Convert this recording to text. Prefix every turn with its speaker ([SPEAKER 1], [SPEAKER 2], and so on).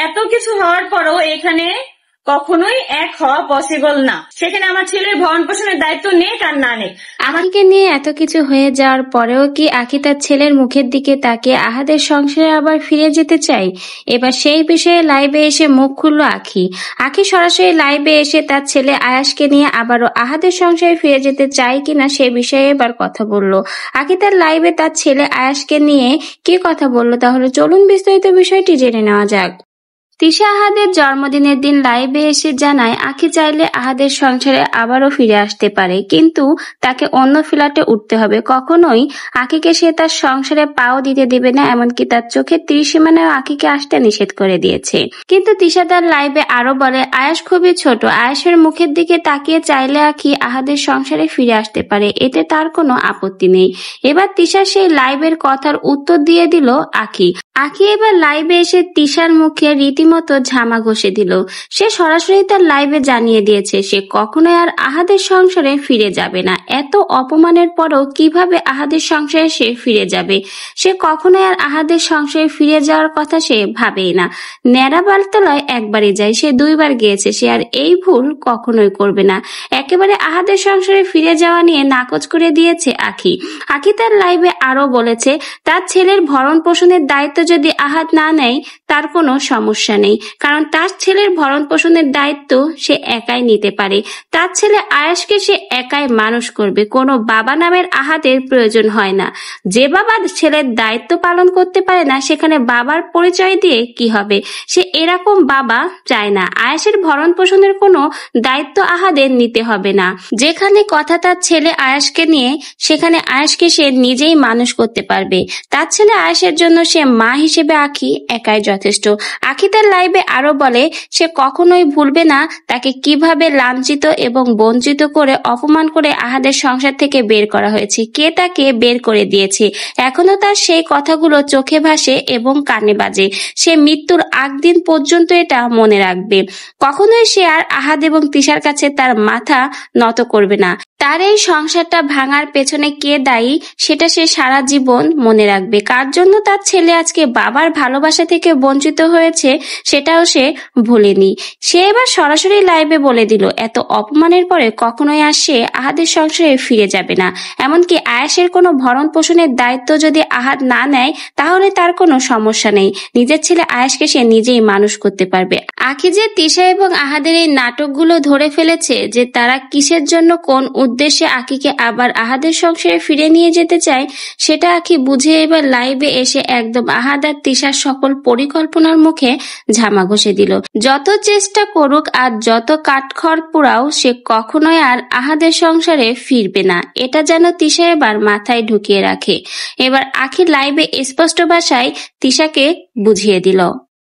[SPEAKER 1] এত কিছু হওয়ার পরও এখানে কখনোই এক হওয়া পসিবল না। সেখানে আমার ছেলের ভরণ পোষণের দায়িত্ব নেক আর না নেক,
[SPEAKER 2] আখিকে নিয়ে এত কিছু হয়ে যাওয়ার পরেও কি আখি তার ছেলের মুখের দিকে তাকিয়ে আহাদের সংসারে আবার ফিরে যেতে চাই? এবার সেই বিষয়ে লাইভে এসে মুখ খুলল আখি। আখি সরাসরি লাইভে এসে তার ছেলে আয়াসকে নিয়ে আবারও আহাদের সংসারে ফিরে যেতে চায় কিনা সে বিষয়ে এবার কথা বলল আখি। তার লাইভে তার ছেলে আয়াসকে নিয়ে কি কথা বলল, তাহলে চলুন বিস্তারিত বিষয়টি জেনে নেওয়া যাক। তিশা আহাদের জন্মদিনের দিন লাইভে এসে জানায় আখি চাইলে আহাদের সংসারে আবারও ফিরে আসতে পারে, কিন্তু তাকে অন্য ফ্ল্যাটে উঠতে হবে। কখনোই আখিকে সে তার সংসারে পাও দিতে দেবে না, এমনকি তার চোখের ত্রিসীমানায় আখিকে আসতে নিষেধ করে দিয়েছে। কিন্তু তিশা তার লাইভে আরো বলে আয়াস খুবই ছোট, আয়াসের মুখের দিকে তাকিয়ে চাইলে আখি আহাদের সংসারে ফিরে আসতে পারে, এতে তার কোনো আপত্তি নেই। এবার তিশা সেই লাইভের কথার উত্তর দিয়ে দিল আখি। আখি এবার লাইভে এসে তিশার মুখে রীতিমতো ঝামা ঘষে দিল। সে সরাসরি তার লাইভে জানিয়ে দিয়েছে সে কখনোই আর আহাদের সংসারে ফিরে যাবে না। এত অপমানের পরও কিভাবে আহাদের সংসারে সে ফিরে যাবে? সে কখনোই আর আহাদের সংসারে ফিরে যাওয়ার কথা সে ভাবেই না। ন্যাড়া বালতলায় একবারই যায়, সে 2 বার গিয়েছে, সে আর এই ভুল কখনোই করবে না। একেবারে আহাদের সংসারে ফিরে যাওয়া নিয়ে নাকচ করে দিয়েছে আখি। আখি তার লাইভে আরো বলেছে তার ছেলের ভরণ পোষণের দায়িত্ব যদি আহাদ না নেয় তার কোনো সমস্যা নেই, কারণ তার ছেলের ভরণ পোষণের দায়িত্ব সে একাই নিতে পারে। তার ছেলে আয়াসকে সে একাই মানুষ করবে, কোনো বাবা নামের আহাদের প্রয়োজন হয় না। যে বাবা ছেলের দায়িত্ব পালন করতে পারে না সেখানে বাবার পরিচয় দিয়ে কি হবে? সে এরকম বাবা চায় না। আয়াসের ভরণ পোষণের কোনো দায়িত্ব আহাদের নিতে হবে না। যেখানে কথা তার ছেলে আয়াসকে নিয়ে, সেখানে আয়াসকে সে নিজেই মানুষ করতে পারবে। তার ছেলে আয়াসের জন্য সে মা হিসেবে আখি একাই যথেষ্ট। আখি তার লাইভে আরো বলে সে কখনোই ভুলবে না তাকে কিভাবে লাঞ্ছিত এবং বঞ্চিত করে অপমান করে আহাদের সংসার থেকে বের করা হয়েছে, কে তাকে বের করে দিয়েছে। এখনো তার সেই কথাগুলো চোখে ভাসে এবং কানে বাজে। সে মৃত্যুর আগ দিন পর্যন্ত এটা মনে রাখবে। কখনোই সে আর আহাদ এবং তিশার কাছে তার মাথা নত করবে না। তার এই সংসারটা ভাঙার পেছনে কে দায়ী সেটা সে সারা জীবন মনে রাখবে। কার জন্য তার ছেলে আজকে বাবার ভালোবাসা থেকে বঞ্চিত হয়েছে সেটাও সে ভুলেনি। সে এবার সরাসরি লাইভে বলে দিল এত অপমানের পরে কখনোই আর সে আহাদের সংসারে ফিরে যাবে না। এমনকি আয়াসের কোনো ভরণ পোষণের দায়িত্ব যদি আহাদ না নেয় তাহলে তার কোনো সমস্যা নেই। নিজের ছেলে আয়াসকে সে নিজেই মানুষ করতে পারবে। আখি যে তিশা এবং আহাদের এই নাটকগুলো ধরে ফেলেছে যে তারা কিসের জন্য কোন উদ্দেশ্যে আখিকে আবার আহাদের সংসারে ফিরে নিয়ে যেতে চায় সেটা আখি বুঝে এবার লাইভে এসে একদম আহাদ আর তিশার সকল পরিকল্পনার মুখে ঝামা ঘষে দিল। যত চেষ্টা করুক আর যত কাঠখড় পোড়াও সে কখনোই আর আহাদের সংসারে ফিরবে না, এটা যেন তিশা এবার মাথায় ঢুকিয়ে রাখে। এবার আখি লাইভে স্পষ্ট ভাষায় তিশাকে বুঝিয়ে দিল।